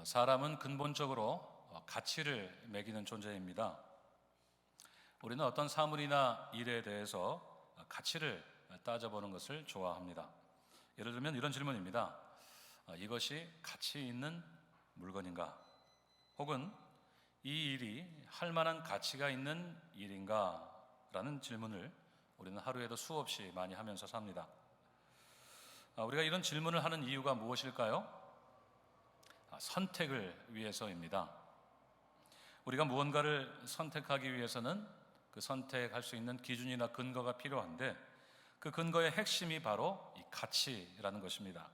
사람은 근본적으로 가치를 매기는 존재입니다. 우리는 어떤 사물이나 일에 대해서 가치를 따져보는 것을 좋아합니다. 예를 들면 이런 질문입니다. 이것이 가치 있는 물건인가? 혹은 이 일이 할 만한 가치가 있는 일인가? 라는 질문을 우리는 하루에도 수없이 많이 하면서 삽니다. 우리가 이런 질문을 하는 이유가 무엇일까요? 선택을 위해서입니다. 우리가 무언가를 선택하기 위해서는 그 선택할 수 있는 기준이나 근거가 필요한데 그 근거의 핵심이 바로 이 가치라는 것입니다.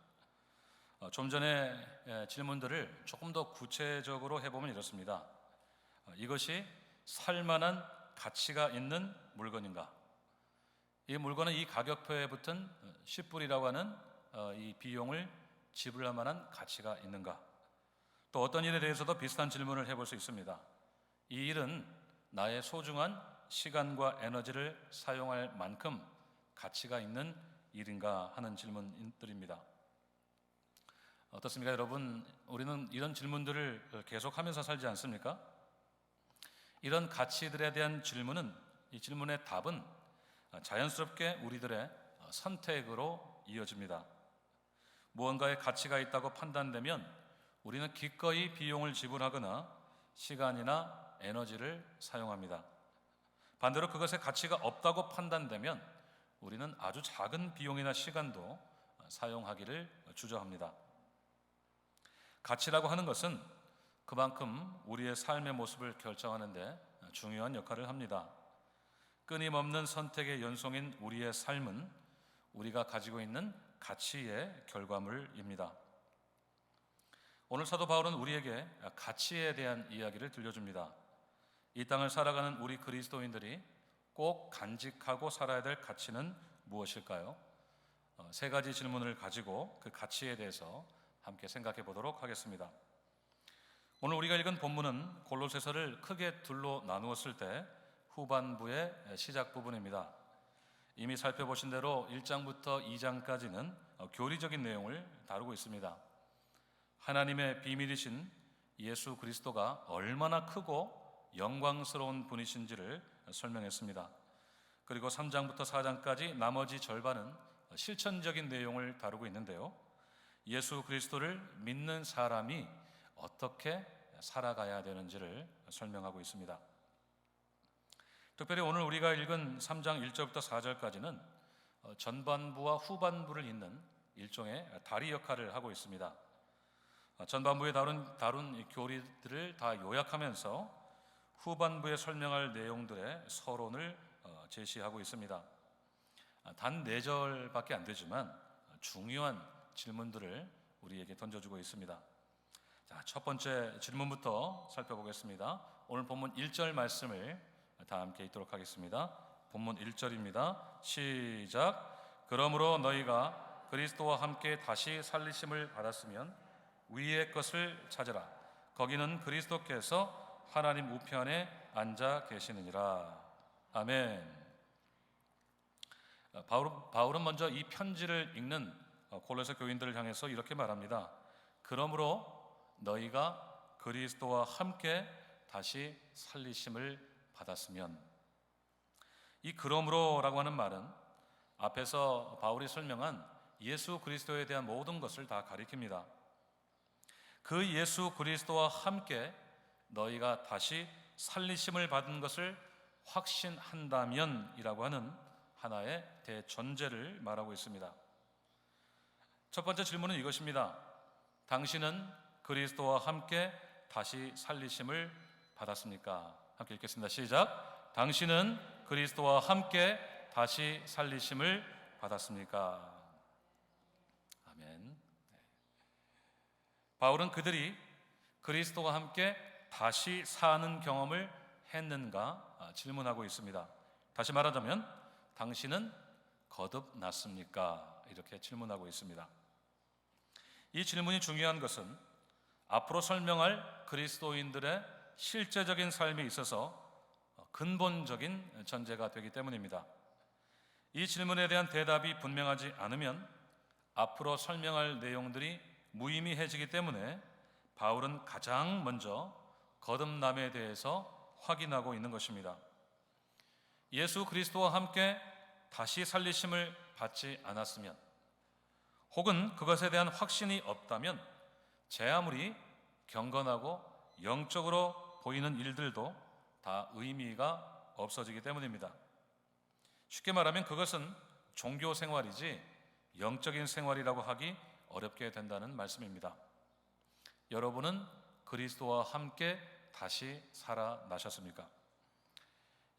좀 전에 질문들을 조금 더 구체적으로 해보면 이렇습니다. 이것이 살만한 가치가 있는 물건인가? 이 물건은 이 가격표에 붙은 10불이라고 하는 이 비용을 지불할 만한 가치가 있는가? 또 어떤 일에 대해서도 비슷한 질문을 해볼 수 있습니다. 이 일은 나의 소중한 시간과 에너지를 사용할 만큼 가치가 있는 일인가 하는 질문들입니다. 어떻습니까, 여러분? 우리는 이런 질문들을 계속하면서 살지 않습니까? 이런 가치들에 대한 질문은, 이 질문의 답은 자연스럽게 우리들의 선택으로 이어집니다. 무언가의 가치가 있다고 판단되면 우리는 기꺼이 비용을 지불하거나 시간이나 에너지를 사용합니다. 반대로 그것의 가치가 없다고 판단되면 우리는 아주 작은 비용이나 시간도 사용하기를 주저합니다. 가치라고 하는 것은 그만큼 우리의 삶의 모습을 결정하는 데 중요한 역할을 합니다. 끊임없는 선택의 연속인 우리의 삶은 우리가 가지고 있는 가치의 결과물입니다. 오늘 사도 바울은 우리에게 가치에 대한 이야기를 들려줍니다. 이 땅을 살아가는 우리 그리스도인들이 꼭 간직하고 살아야 될 가치는 무엇일까요? 세 가지 질문을 가지고 그 가치에 대해서 함께 생각해 보도록 하겠습니다. 오늘 우리가 읽은 본문은 골로새서를 크게 둘로 나누었을 때 후반부의 시작 부분입니다. 이미 살펴보신 대로 1장부터 2장까지는 교리적인 내용을 다루고 있습니다. 하나님의 비밀이신 예수 그리스도가 얼마나 크고 영광스러운 분이신지를 설명했습니다. 그리고 3장부터 4장까지 나머지 절반은 실천적인 내용을 다루고 있는데요. 예수 그리스도를 믿는 사람이 어떻게 살아가야 되는지를 설명하고 있습니다. 특별히 오늘 우리가 읽은 3장 1절부터 4절까지는 전반부와 후반부를 잇는 일종의 다리 역할을 하고 있습니다. 전반부에 다룬 교리들을 다 요약하면서 후반부에 설명할 내용들의 서론을 제시하고 있습니다. 단 4절밖에 안 되지만 중요한 질문들을 우리에게 던져주고 있습니다. 자, 첫 번째 질문부터 살펴보겠습니다. 오늘 본문 1절 말씀을 다 함께 읽도록 하겠습니다. 본문 1절입니다. 시작. 그러므로 너희가 그리스도와 함께 다시 살리심을 받았으면 위의 것을 찾으라. 거기는 그리스도께서 하나님 우편에 앉아 계시느니라. 아멘. 바울은 먼저 이 편지를 읽는 골로새 교인들을 향해서 이렇게 말합니다. 그러므로 너희가 그리스도와 함께 다시 살리심을 받았으면. 이 그러므로라고 하는 말은 앞에서 바울이 설명한 예수 그리스도에 대한 모든 것을 다 가리킵니다. 그 예수 그리스도와 함께 너희가 다시 살리심을 받은 것을 확신한다면 이라고 하는 하나의 대전제를 말하고 있습니다. 첫 번째 질문은 이것입니다. 당신은 그리스도와 함께 다시 살리심을 받았습니까? 함께 읽겠습니다. 시작. 당신은 그리스도와 함께 다시 살리심을 받았습니까? 아멘. 바울은 그들이 그리스도와 함께 다시 사는 경험을 했는가 질문하고 있습니다. 다시 말하자면 당신은 거듭났습니까? 이렇게 질문하고 있습니다. 이 질문이 중요한 것은 앞으로 설명할 그리스도인들의 실제적인 삶에 있어서 근본적인 전제가 되기 때문입니다. 이 질문에 대한 대답이 분명하지 않으면 앞으로 설명할 내용들이 무의미해지기 때문에 바울은 가장 먼저 거듭남에 대해서 확인하고 있는 것입니다. 예수 그리스도와 함께 다시 살리심을 받지 않았으면, 혹은 그것에 대한 확신이 없다면 제 아무리 경건하고 영적으로 보이는 일들도 다 의미가 없어지기 때문입니다. 쉽게 말하면 그것은 종교 생활이지 영적인 생활이라고 하기 어렵게 된다는 말씀입니다. 여러분은 그리스도와 함께 다시 살아나셨습니까?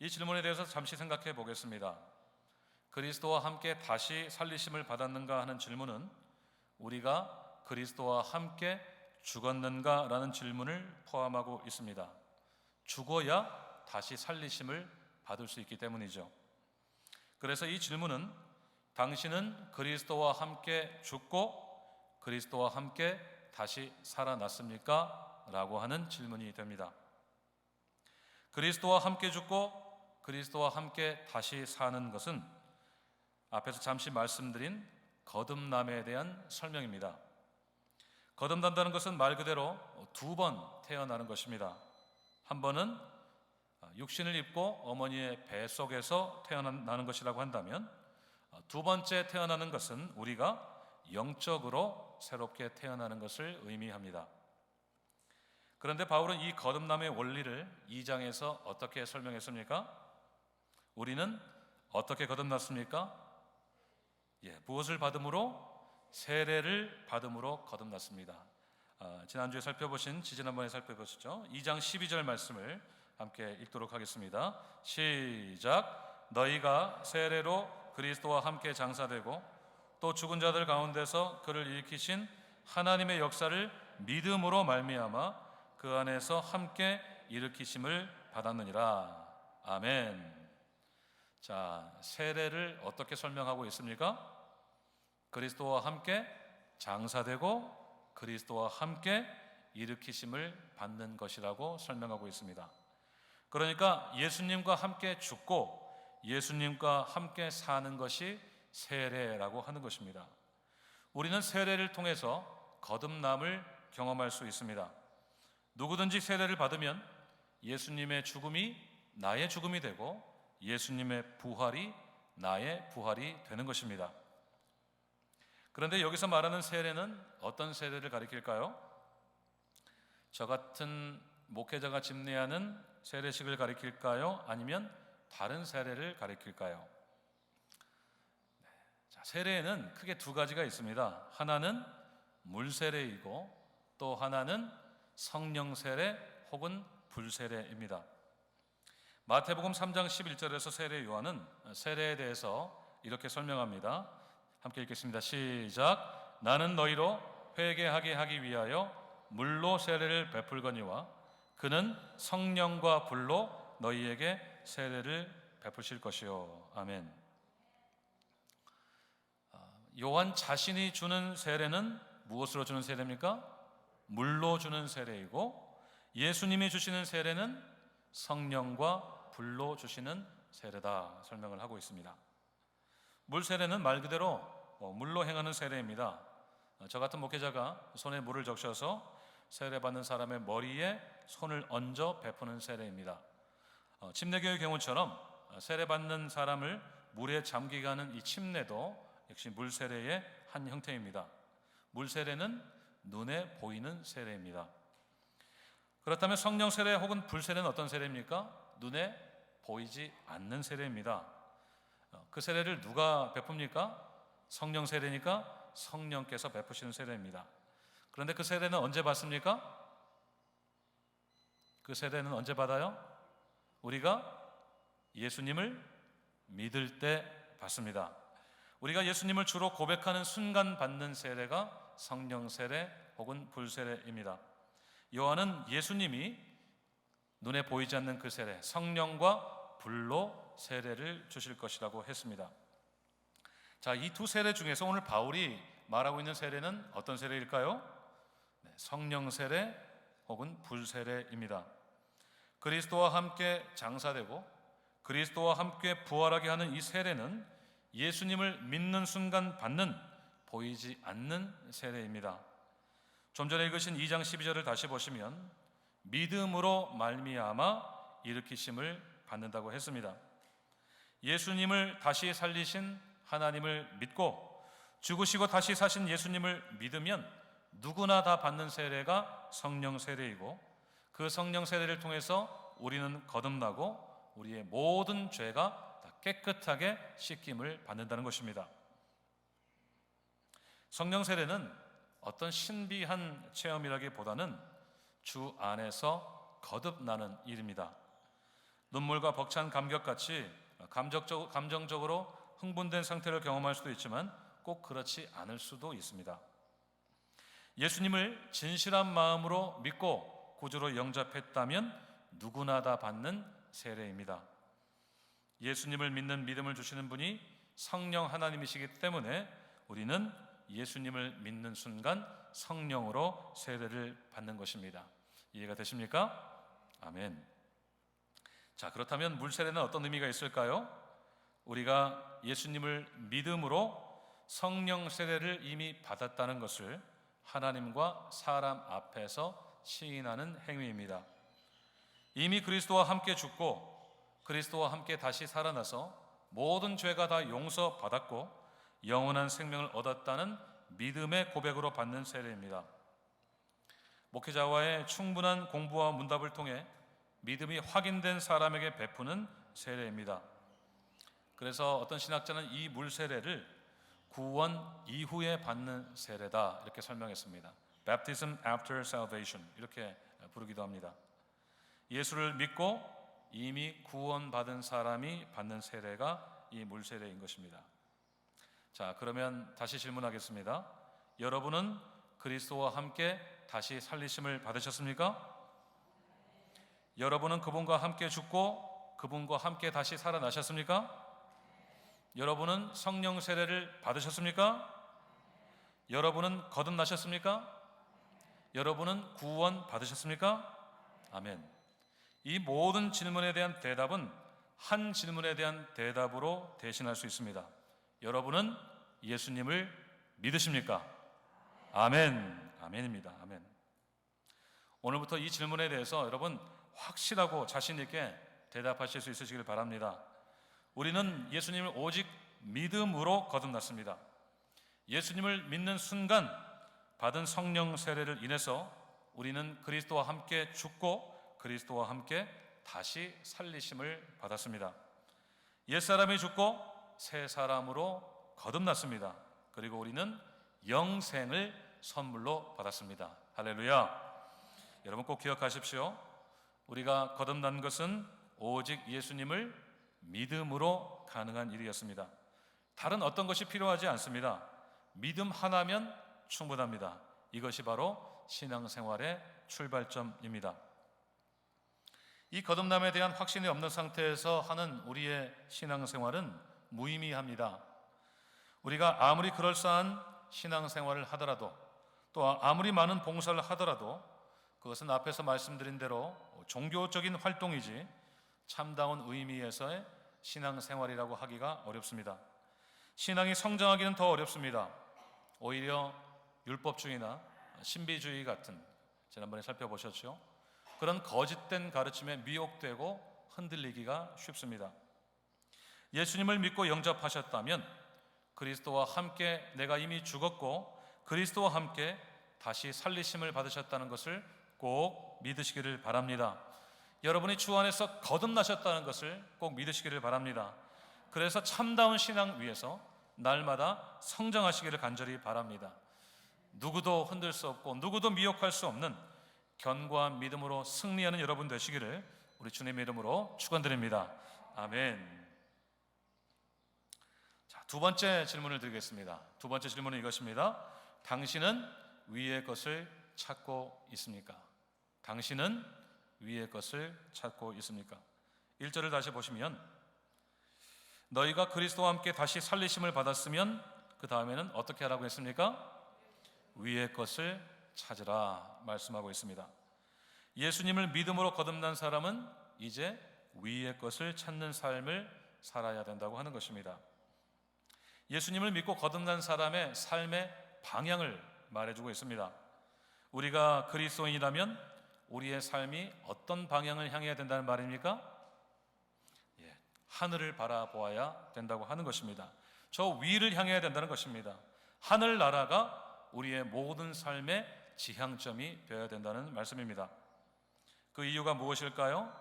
이 질문에 대해서 잠시 생각해 보겠습니다. 그리스도와 함께 다시 살리심을 받았는가 하는 질문은 우리가 그리스도와 함께 죽었는가 라는 질문을 포함하고 있습니다. 죽어야 다시 살리심을 받을 수 있기 때문이죠. 그래서 이 질문은 당신은 그리스도와 함께 죽고 그리스도와 함께 다시 살아났습니까? 라고 하는 질문이 됩니다. 그리스도와 함께 죽고 그리스도와 함께 다시 사는 것은 앞에서 잠시 말씀드린 거듭남에 대한 설명입니다. 거듭난다는 것은 말 그대로 두 번 태어나는 것입니다. 한 번은 육신을 입고 어머니의 뱃속에서 태어나는 것이라고 한다면, 두 번째 태어나는 것은 우리가 영적으로 새롭게 태어나는 것을 의미합니다. 그런데 바울은 이 거듭남의 원리를 2장에서 어떻게 설명했습니까? 우리는 어떻게 거듭났습니까? 무엇을 받음으로? 세례를 받음으로 거듭났습니다. 지난주에 지난번에 살펴보시죠. 2장 12절 말씀을 함께 읽도록 하겠습니다. 시작. 너희가 세례로 그리스도와 함께 장사되고 또 죽은 자들 가운데서 그를 일으키신 하나님의 역사를 믿음으로 말미암아 그 안에서 함께 일으키심을 받았느니라. 아멘. 자, 세례를 어떻게 설명하고 있습니까? 그리스도와 함께 장사되고 그리스도와 함께 일으키심을 받는 것이라고 설명하고 있습니다. 그러니까 예수님과 함께 죽고 예수님과 함께 사는 것이 세례라고 하는 것입니다. 우리는 세례를 통해서 거듭남을 경험할 수 있습니다. 누구든지 세례를 받으면 예수님의 죽음이 나의 죽음이 되고 예수님의 부활이 나의 부활이 되는 것입니다. 그런데 여기서 말하는 세례는 어떤 세례를 가리킬까요? 저 같은 목회자가 집례하는 세례식을 가리킬까요? 아니면 다른 세례를 가리킬까요? 자, 세례에는 크게 두 가지가 있습니다. 하나는 물세례이고 또 하나는 성령 세례 혹은 불세례입니다. 마태복음 3장 11절에서 세례 요한은 세례에 대해서 이렇게 설명합니다. 함께 읽겠습니다. 시작. 나는 너희로 회개하게 하기 위하여 물로 세례를 베풀거니와 그는 성령과 불로 너희에게 세례를 베푸실 것이요. 아멘. 요한 자신이 주는 세례는 무엇으로 주는 세례입니까? 물로 주는 세례이고 예수님이 주시는 세례는 성령과 불로 주시는 세례다 설명을 하고 있습니다. 물 세례는 말 그대로 물로 행하는 세례입니다. 저 같은 목회자가 손에 물을 적셔서 세례받는 사람의 머리에 손을 얹어 베푸는 세례입니다. 침례교의 경우처럼 세례받는 사람을 물에 잠기게 하는 이 침례도 역시 물 세례의 한 형태입니다. 물 세례는 눈에 보이는 세례입니다. 그렇다면 성령 세례 혹은 불 세례는 어떤 세례입니까? 눈에 보이지 않는 세례입니다. 그 세례를 누가 베풉니까? 성령 세례니까 성령께서 베푸시는 세례입니다. 그런데 그 세례는 언제 받습니까? 그 세례는 언제 받아요? 우리가 예수님을 믿을 때 받습니다. 우리가 예수님을 주로 고백하는 순간 받는 세례가 성령 세례 혹은 불 세례입니다. 요한은 예수님이 눈에 보이지 않는 그 세례, 성령과 불로 세례를 주실 것이라고 했습니다. 자, 이 두 세례 중에서 오늘 바울이 말하고 있는 세례는 어떤 세례일까요? 성령 세례 혹은 불 세례입니다. 그리스도와 함께 장사되고 그리스도와 함께 부활하게 하는 이 세례는 예수님을 믿는 순간 받는 보이지 않는 세례입니다. 좀 전에 읽으신 2장 12절을 다시 보시면 믿음으로 말미암아 일으키심을 받는다고 했습니다. 예수님을 다시 살리신 하나님을 믿고 죽으시고 다시 사신 예수님을 믿으면 누구나 다 받는 세례가 성령 세례이고, 그 성령 세례를 통해서 우리는 거듭나고 우리의 모든 죄가 다 깨끗하게 씻김을 받는다는 것입니다. 성령 세례는 어떤 신비한 체험이라기보다는 주 안에서 거듭나는 일입니다. 눈물과 벅찬 감격같이 감정적으로 흥분된 상태를 경험할 수도 있지만 꼭 그렇지 않을 수도 있습니다. 예수님을 진실한 마음으로 믿고 구주로 영접했다면 누구나 다 받는 세례입니다. 예수님을 믿는 믿음을 주시는 분이 성령 하나님이시기 때문에 우리는 예수님을 믿는 순간 성령으로 세례를 받는 것입니다. 이해가 되십니까? 아멘. 자, 그렇다면 물세례는 어떤 의미가 있을까요? 우리가 예수님을 믿음으로 성령 세례를 이미 받았다는 것을 하나님과 사람 앞에서 시인하는 행위입니다. 이미 그리스도와 함께 죽고 그리스도와 함께 다시 살아나서 모든 죄가 다 용서받았고 영원한 생명을 얻었다는 믿음의 고백으로 받는 세례입니다. 목회자와의 충분한 공부와 문답을 통해 믿음이 확인된 사람에게 베푸는 세례입니다. 그래서 어떤 신학자는 이 물세례를 구원 이후에 받는 세례다 이렇게 설명했습니다. Baptism after salvation 이렇게 부르기도 합니다. 예수를 믿고 이미 구원받은 사람이 받는 세례가 이 물세례인 것입니다. 자, 그러면 다시 질문하겠습니다. 여러분은 그리스도와 함께 다시 살리심을 받으셨습니까? 여러분은 그분과 함께 죽고 그분과 함께 다시 살아나셨습니까? 여러분은 성령 세례를 받으셨습니까? 여러분은 거듭나셨습니까? 여러분은 구원 받으셨습니까? 아멘. 이 모든 질문에 대한 대답은 한 질문에 대한 대답으로 대신할 수 있습니다. 여러분은 예수님을 믿으십니까? 아멘. 아멘입니다. 아멘. 오늘부터 이 질문에 대해서 여러분 확실하고 자신 있게 대답하실 수 있으시길 바랍니다. 우리는 예수님을 오직 믿음으로 거듭났습니다. 예수님을 믿는 순간 받은 성령 세례를 인해서 우리는 그리스도와 함께 죽고 그리스도와 함께 다시 살리심을 받았습니다. 옛사람이 죽고 새 사람으로 거듭났습니다. 그리고 우리는 영생을 선물로 받았습니다. 할렐루야. 여러분 꼭 기억하십시오. 우리가 거듭난 것은 오직 예수님을 믿음으로 가능한 일이었습니다. 다른 어떤 것이 필요하지 않습니다. 믿음 하나면 충분합니다. 이것이 바로 신앙생활의 출발점입니다. 이 거듭남에 대한 확신이 없는 상태에서 하는 우리의 신앙생활은 무의미합니다. 우리가 아무리 그럴싸한 신앙생활을 하더라도 또 아무리 많은 봉사를 하더라도 그것은 앞에서 말씀드린 대로 종교적인 활동이지 참다운 의미에서의 신앙생활이라고 하기가 어렵습니다. 신앙이 성장하기는 더 어렵습니다. 오히려 율법주의나 신비주의 같은, 지난번에 살펴보셨죠? 그런 거짓된 가르침에 미혹되고 흔들리기가 쉽습니다. 예수님을 믿고 영접하셨다면 그리스도와 함께 내가 이미 죽었고 그리스도와 함께 다시 살리심을 받으셨다는 것을 꼭 믿으시기를 바랍니다. 여러분이 주 안에서 거듭나셨다는 것을 꼭 믿으시기를 바랍니다. 그래서 참다운 신앙 위에서 날마다 성장하시기를 간절히 바랍니다. 누구도 흔들 수 없고 누구도 미혹할 수 없는 견고한 믿음으로 승리하는 여러분 되시기를 우리 주님의 이름으로 축원드립니다. 아멘. 자, 두 번째 질문을 드리겠습니다. 두 번째 질문은 이것입니다. 당신은 위의 것을 찾고 있습니까? 당신은 위의 것을 찾고 있습니까? 1절을 다시 보시면 너희가 그리스도와 함께 다시 살리심을 받았으면 그 다음에는 어떻게 하라고 했습니까? 위의 것을 찾으라 말씀하고 있습니다. 예수님을 믿음으로 거듭난 사람은 이제 위의 것을 찾는 삶을 살아야 된다고 하는 것입니다. 예수님을 믿고 거듭난 사람의 삶의 방향을 말해주고 있습니다. 우리가 그리스도인이라면 우리의 삶이 어떤 방향을 향해야 된다는 말입니까? 하늘을 바라보아야 된다고 하는 것입니다. 저 위를 향해야 된다는 것입니다. 하늘나라가 우리의 모든 삶의 지향점이 되어야 된다는 말씀입니다. 그 이유가 무엇일까요?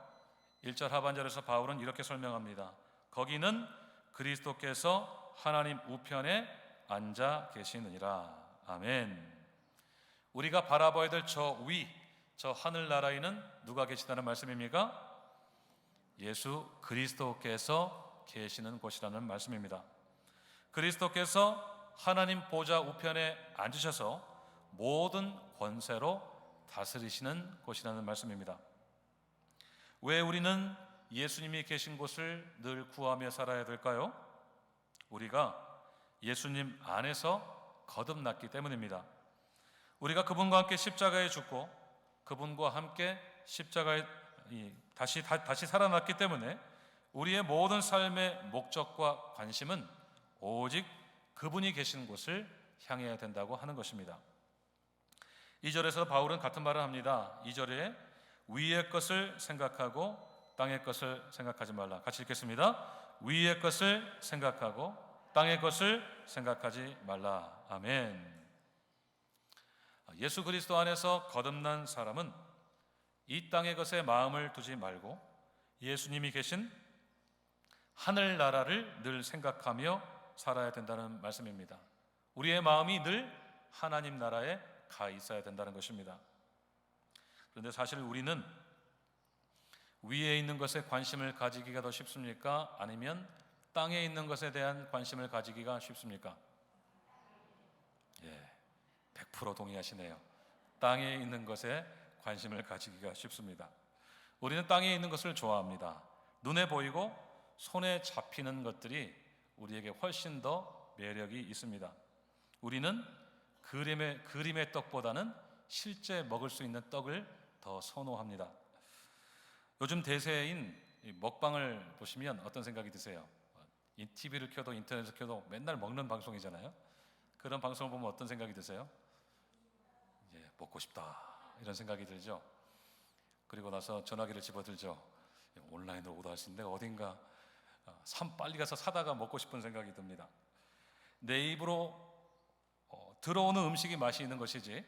1절 하반절에서 바울은 이렇게 설명합니다. 거기는 그리스도께서 하나님 우편에 앉아 계시느니라. 아멘. 우리가 바라봐야 될 저 위, 저 하늘나라에는 누가 계시다는 말씀입니까? 예수 그리스도께서 계시는 곳이라는 말씀입니다. 그리스도께서 하나님 보좌 우편에 앉으셔서 모든 권세로 다스리시는 곳이라는 말씀입니다. 왜 우리는 예수님이 계신 곳을 늘 구하며 살아야 될까요? 우리가 예수님 안에서 거듭났기 때문입니다. 우리가 그분과 함께 십자가에 죽고 그분과 함께 십자가에 다시 살아났기 때문에 우리의 모든 삶의 목적과 관심은 오직 그분이 계신 곳을 향해야 된다고 하는 것입니다. 2절에서 바울은 같은 말을 합니다. 2절에 위의 것을 생각하고 땅의 것을 생각하지 말라. 같이 읽겠습니다. 위의 것을 생각하고 땅의 것을 생각하지 말라. 아멘. 예수 그리스도 안에서 거듭난 사람은 이 땅의 것에 마음을 두지 말고 예수님이 계신 하늘나라를 늘 생각하며 살아야 된다는 말씀입니다. 우리의 마음이 늘 하나님 나라에 가 있어야 된다는 것입니다. 그런데 사실 우리는 위에 있는 것에 관심을 가지기가 더 쉽습니까? 아니면 땅에 있는 것에 대한 관심을 가지기가 쉽습니까? 100% 동의하시네요. 땅에 있는 것에 관심을 가지기가 쉽습니다. 우리는 땅에 있는 것을 좋아합니다. 눈에 보이고 손에 잡히는 것들이 우리에게 훨씬 더 매력이 있습니다. 우리는 그림의 떡보다는 실제 먹을 수 있는 떡을 더 선호합니다. 요즘 대세인 먹방을 보시면 어떤 생각이 드세요? 이 TV를 켜도 인터넷을 켜도 맨날 먹는 방송이잖아요. 그런 방송을 보면 어떤 생각이 드세요? 먹고 싶다 이런 생각이 들죠. 그리고 나서 전화기를 집어들죠. 온라인으로 오더할 수 있는데 어딘가 빨리 가서 사다가 먹고 싶은 생각이 듭니다. 내 입으로 들어오는 음식이 맛이 있는 것이지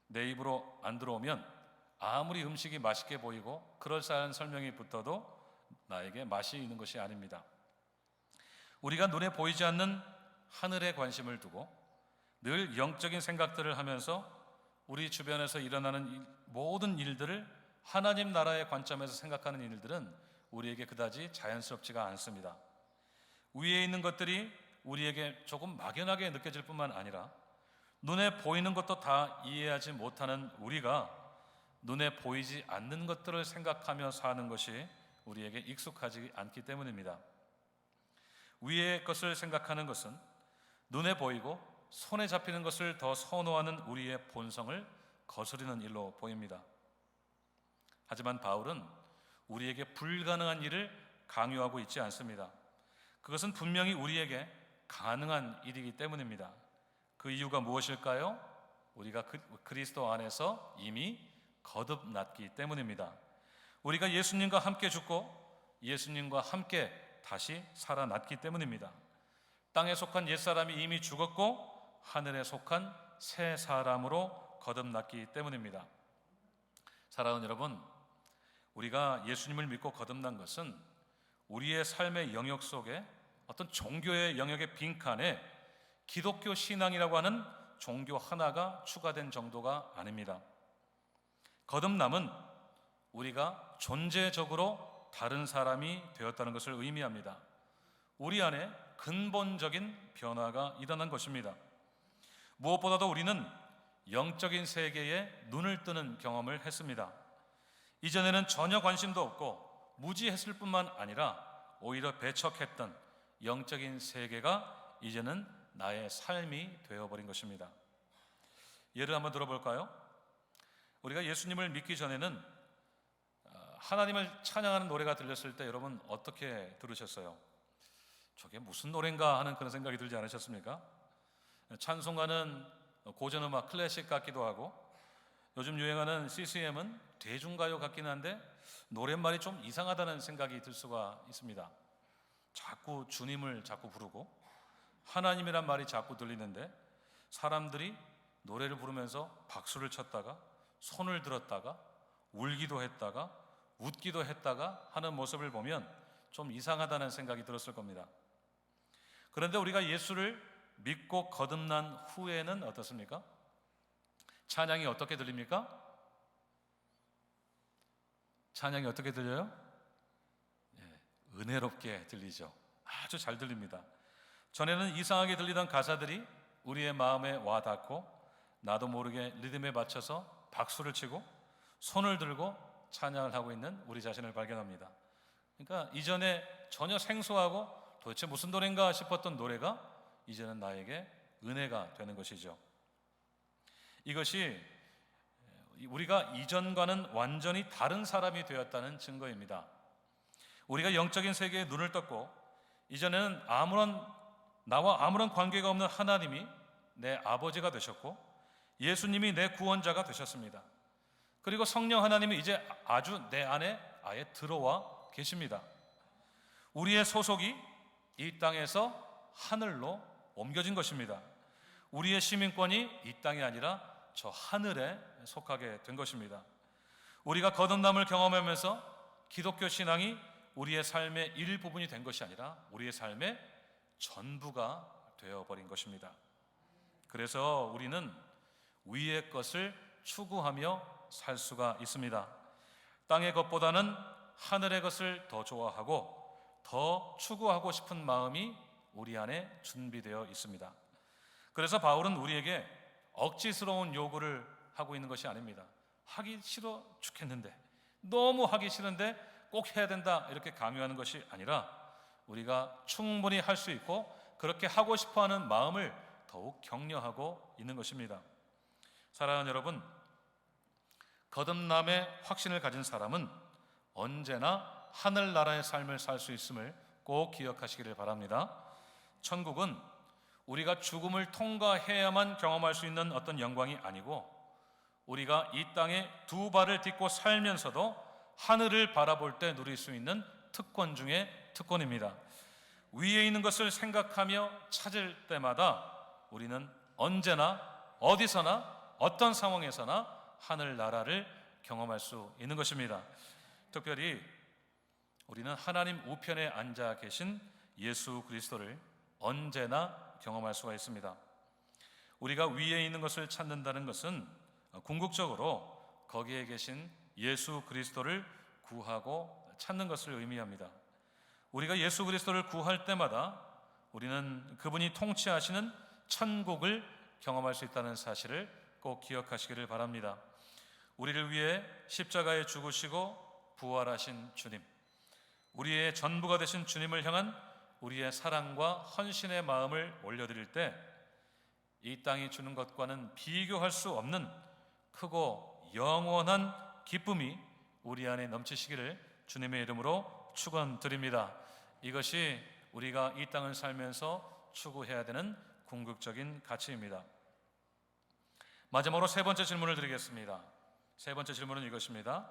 내 입으로 안 들어오면 아무리 음식이 맛있게 보이고 그럴싸한 설명이 붙어도 나에게 맛이 있는 것이 아닙니다. 우리가 눈에 보이지 않는 하늘에 관심을 두고 늘 영적인 생각들을 하면서 우리 주변에서 일어나는 모든 일들을 하나님 나라의 관점에서 생각하는 일들은 우리에게 그다지 자연스럽지가 않습니다. 위에 있는 것들이 우리에게 조금 막연하게 느껴질 뿐만 아니라 눈에 보이는 것도 다 이해하지 못하는 우리가 눈에 보이지 않는 것들을 생각하며 사는 것이 우리에게 익숙하지 않기 때문입니다. 위의 것을 생각하는 것은 눈에 보이고 손에 잡히는 것을 더 선호하는 우리의 본성을 거스르는 일로 보입니다. 하지만 바울은 우리에게 불가능한 일을 강요하고 있지 않습니다. 그것은 분명히 우리에게 가능한 일이기 때문입니다. 그 이유가 무엇일까요? 우리가 그리스도 안에서 이미 거듭났기 때문입니다. 우리가 예수님과 함께 죽고 예수님과 함께 다시 살아났기 때문입니다. 땅에 속한 옛사람이 이미 죽었고 하늘에 속한 새 사람으로 거듭났기 때문입니다. 사랑하는 여러분, 우리가 예수님을 믿고 거듭난 것은 우리의 삶의 영역 속에 어떤 종교의 영역의 빈칸에 기독교 신앙이라고 하는 종교 하나가 추가된 정도가 아닙니다. 거듭남은 우리가 존재적으로 다른 사람이 되었다는 것을 의미합니다. 우리 안에 근본적인 변화가 일어난 것입니다. 무엇보다도 우리는 영적인 세계에 눈을 뜨는 경험을 했습니다. 이전에는 전혀 관심도 없고 무지했을 뿐만 아니라 오히려 배척했던 영적인 세계가 이제는 나의 삶이 되어버린 것입니다. 예를 한번 들어볼까요? 우리가 예수님을 믿기 전에는 하나님을 찬양하는 노래가 들렸을 때 여러분 어떻게 들으셨어요? 저게 무슨 노래인가 하는 그런 생각이 들지 않으셨습니까? 찬송가는 고전음악 클래식 같기도 하고 요즘 유행하는 CCM은 대중가요 같긴 한데 노랫말이 좀 이상하다는 생각이 들 수가 있습니다. 자꾸 주님을 자꾸 부르고 하나님이란 말이 자꾸 들리는데 사람들이 노래를 부르면서 박수를 쳤다가 손을 들었다가 울기도 했다가 웃기도 했다가 하는 모습을 보면 좀 이상하다는 생각이 들었을 겁니다. 그런데 우리가 예수를 믿고 거듭난 후에는 어떻습니까? 찬양이 어떻게 들립니까? 찬양이 어떻게 들려요? 은혜롭게 들리죠. 아주 잘 들립니다. 전에는 이상하게 들리던 가사들이 우리의 마음에 와닿고 나도 모르게 리듬에 맞춰서 박수를 치고 손을 들고 찬양을 하고 있는 우리 자신을 발견합니다. 그러니까 이전에 전혀 생소하고 도대체 무슨 노래인가 싶었던 노래가 이제는 나에게 은혜가 되는 것이죠. 이것이 우리가 이전과는 완전히 다른 사람이 되었다는 증거입니다. 우리가 영적인 세계에 눈을 떴고 이전에는 나와 아무런 관계가 없는 하나님이 내 아버지가 되셨고 예수님이 내 구원자가 되셨습니다. 그리고 성령 하나님이 이제 아주 내 안에 아예 들어와 계십니다. 우리의 소속이 이 땅에서 하늘로 옮겨진 것입니다. 우리의 시민권이 이 땅이 아니라 저 하늘에 속하게 된 것입니다. 우리가 거듭남을 경험하면서 기독교 신앙이 우리의 삶의 일부분이 된 것이 아니라 우리의 삶의 전부가 되어버린 것입니다. 그래서 우리는 위의 것을 추구하며 살 수가 있습니다. 땅의 것보다는 하늘의 것을 더 좋아하고 더 추구하고 싶은 마음이 우리 안에 준비되어 있습니다. 그래서 바울은 우리에게 억지스러운 요구를 하고 있는 것이 아닙니다. 하기 싫어 죽겠는데, 너무 하기 싫은데 꼭 해야 된다 이렇게 강요하는 것이 아니라 우리가 충분히 할 수 있고 그렇게 하고 싶어하는 마음을 더욱 격려하고 있는 것입니다. 사랑하는 여러분, 거듭남의 확신을 가진 사람은 언제나 하늘나라의 삶을 살 수 있음을 꼭 기억하시기를 바랍니다. 천국은 우리가 죽음을 통과해야만 경험할 수 있는 어떤 영광이 아니고 우리가 이 땅에 두 발을 딛고 살면서도 하늘을 바라볼 때 누릴 수 있는 특권 중에 특권입니다. 위에 있는 것을 생각하며 찾을 때마다 우리는 언제나 어디서나 어떤 상황에서나 하늘나라를 경험할 수 있는 것입니다. 특별히 우리는 하나님 우편에 앉아 계신 예수 그리스도를 언제나 경험할 수가 있습니다. 우리가 위에 있는 것을 찾는다는 것은 궁극적으로 거기에 계신 예수 그리스도를 구하고 찾는 것을 의미합니다. 우리가 예수 그리스도를 구할 때마다 우리는 그분이 통치하시는 천국을 경험할 수 있다는 사실을 꼭 기억하시기를 바랍니다. 우리를 위해 십자가에 죽으시고 부활하신 주님, 우리의 전부가 되신 주님을 향한 우리의 사랑과 헌신의 마음을 올려드릴 때 이 땅이 주는 것과는 비교할 수 없는 크고 영원한 기쁨이 우리 안에 넘치시기를 주님의 이름으로 축원드립니다. 이것이 우리가 이 땅을 살면서 추구해야 되는 궁극적인 가치입니다. 마지막으로 세 번째 질문을 드리겠습니다. 세 번째 질문은 이것입니다.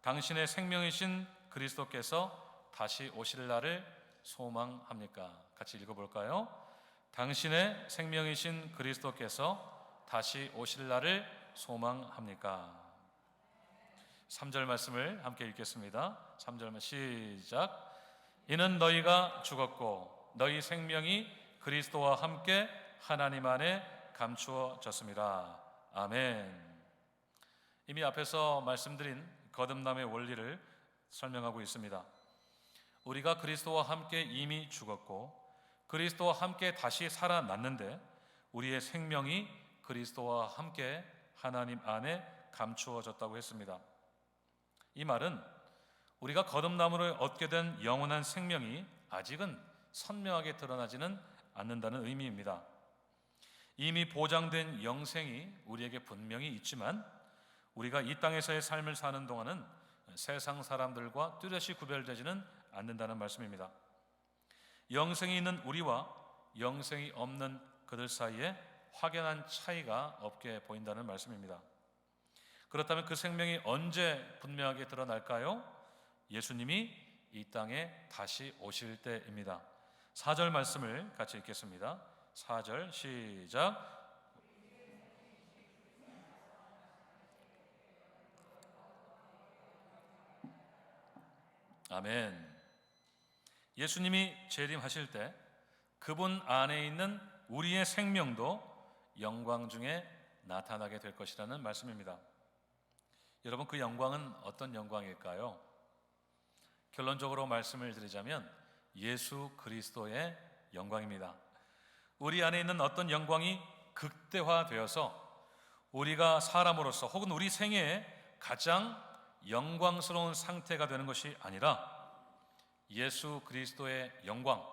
당신의 생명이신 그리스도께서 다시 오실 날을 소망합니까? 같이 읽어볼까요? 당신의 생명이신 그리스도께서 다시 오실 날을 소망합니까? 3절 말씀을 함께 읽겠습니다. 3절 시작. 이는 너희가 죽었고 너희 생명이 그리스도와 함께 하나님 안에 감추어졌습니다. 아멘. 이미 앞에서 말씀드린 거듭남의 원리를 설명하고 있습니다. 우리가 그리스도와 함께 이미 죽었고 그리스도와 함께 다시 살아났는데 우리의 생명이 그리스도와 함께 하나님 안에 감추어졌다고 했습니다. 이 말은 우리가 거듭남으로 얻게 된 영원한 생명이 아직은 선명하게 드러나지는 않는다는 의미입니다. 이미 보장된 영생이 우리에게 분명히 있지만 우리가 이 땅에서의 삶을 사는 동안은 세상 사람들과 뚜렷이 구별되지는 않는다는 말씀입니다. 영생이 있는 우리와 영생이 없는 그들 사이에 확연한 차이가 없게 보인다는 말씀입니다. 그렇다면 그 생명이 언제 분명하게 드러날까요? 예수님이 이 땅에 다시 오실 때입니다. 4절 말씀을 같이 읽겠습니다. 4절 시작. 아멘. 예수님이 재림하실 때 그분 안에 있는 우리의 생명도 영광 중에 나타나게 될 것이라는 말씀입니다. 여러분, 그 영광은 어떤 영광일까요? 결론적으로 말씀을 드리자면 예수 그리스도의 영광입니다. 우리 안에 있는 어떤 영광이 극대화되어서 우리가 사람으로서 혹은 우리 생애에 가장 영광스러운 상태가 되는 것이 아니라 예수 그리스도의 영광,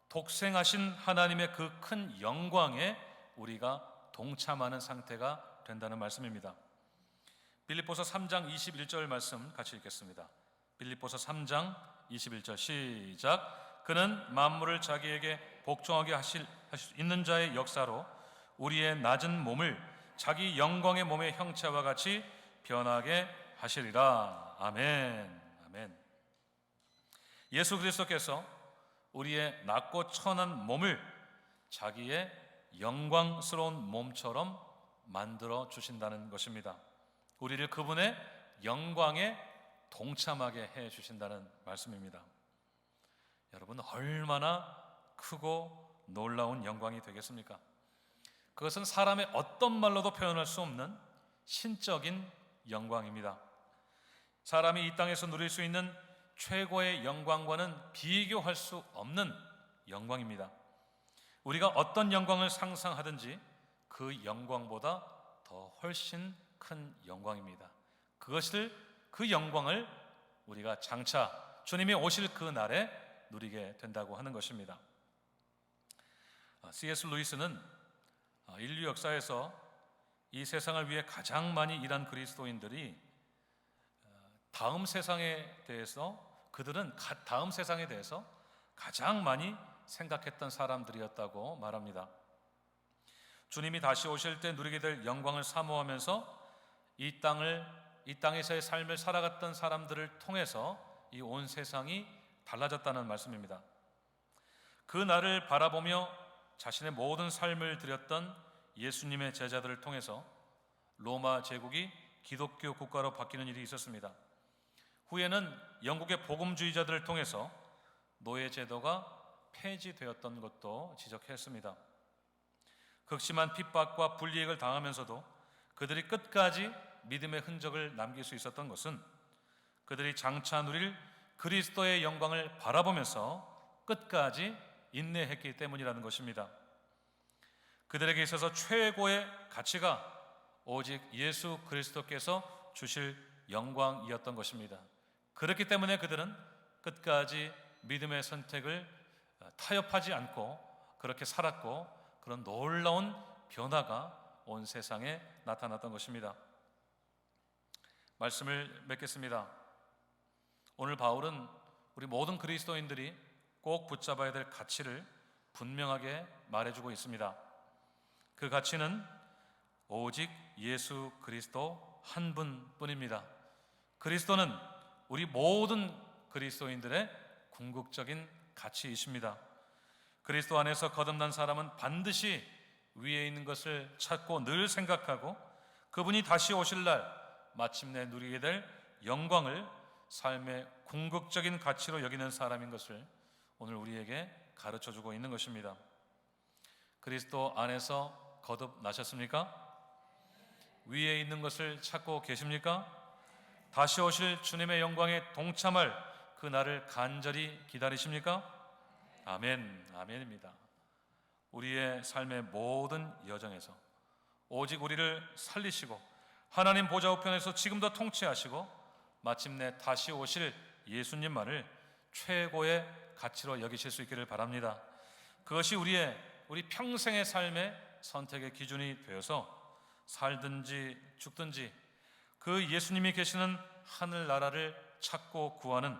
독생하신 하나님의 그 큰 영광에 우리가 동참하는 상태가 된다는 말씀입니다. 빌립보서 3장 21절 말씀 같이 읽겠습니다. 빌립보서 3장 21절 시작. 그는 만물을 자기에게 복종하게 하실 수 있는 자의 역사로 우리의 낮은 몸을 자기 영광의 몸의 형체와 같이 변하게 하시리라. 아멘. 아멘. 예수 그리스도께서 우리의 낮고 천한 몸을 자기의 영광스러운 몸처럼 만들어 주신다는 것입니다. 우리를 그분의 영광에 동참하게 해 주신다는 말씀입니다. 여러분, 얼마나 크고 놀라운 영광이 되겠습니까? 그것은 사람의 어떤 말로도 표현할 수 없는 신적인 영광입니다. 사람이 이 땅에서 누릴 수 있는 최고의 영광과는 비교할 수 없는 영광입니다. 우리가 어떤 영광을 상상하든지 그 영광보다 더 훨씬 큰 영광입니다. 그 영광을 우리가 장차 주님이 오실 그 날에 누리게 된다고 하는 것입니다. C.S. 루이스는 인류 역사에서 이 세상을 위해 가장 많이 일한 그리스도인들이 다음 세상에 대해서 가장 많이 생각했던 사람들이었다고 말합니다. 주님이 다시 오실 때 누리게 될 영광을 사모하면서 이 땅에서의 삶을 살아갔던 사람들을 통해서 이 온 세상이 달라졌다는 말씀입니다. 그 날을 바라보며 자신의 모든 삶을 드렸던 예수님의 제자들을 통해서 로마 제국이 기독교 국가로 바뀌는 일이 있었습니다. 후에는 영국의 복음주의자들을 통해서 노예 제도가 폐지되었던 것도 지적했습니다. 극심한 핍박과 불이익을 당하면서도 그들이 끝까지 믿음의 흔적을 남길 수 있었던 것은 그들이 장차 누릴 그리스도의 영광을 바라보면서 끝까지 인내했기 때문이라는 것입니다. 그들에게 있어서 최고의 가치가 오직 예수 그리스도께서 주실 영광이었던 것입니다. 그렇기 때문에 그들은 끝까지 믿음의 선택을 타협하지 않고 그렇게 살았고, 그런 놀라운 변화가 온 세상에 나타났던 것입니다. 말씀을 맺겠습니다. 오늘 바울은 우리 모든 그리스도인들이 꼭 붙잡아야 될 가치를 분명하게 말해주고 있습니다. 그 가치는 오직 예수 그리스도 한 분뿐입니다. 그리스도는 우리 모든 그리스도인들의 궁극적인 가치이십니다. 그리스도 안에서 거듭난 사람은 반드시 위에 있는 것을 찾고 늘 생각하고 그분이 다시 오실 날 마침내 누리게 될 영광을 삶의 궁극적인 가치로 여기는 사람인 것을 오늘 우리에게 가르쳐주고 있는 것입니다. 그리스도 안에서 거듭나셨습니까? 위에 있는 것을 찾고 계십니까? 다시 오실 주님의 영광에 동참할 그 날을 간절히 기다리십니까? 아멘, 아멘입니다. 우리의 삶의 모든 여정에서 오직 우리를 살리시고 하나님 보좌 우편에서 지금도 통치하시고 마침내 다시 오실 예수님만을 최고의 가치로 여기실 수 있기를 바랍니다. 그것이 우리 평생의 삶의 선택의 기준이 되어서 살든지 죽든지 그 예수님이 계시는 하늘나라를 찾고 구하는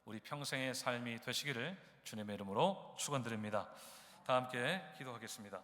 우리 평생의 삶이 되시기를 주님의 이름으로 축원드립니다. 다 함께 기도하겠습니다.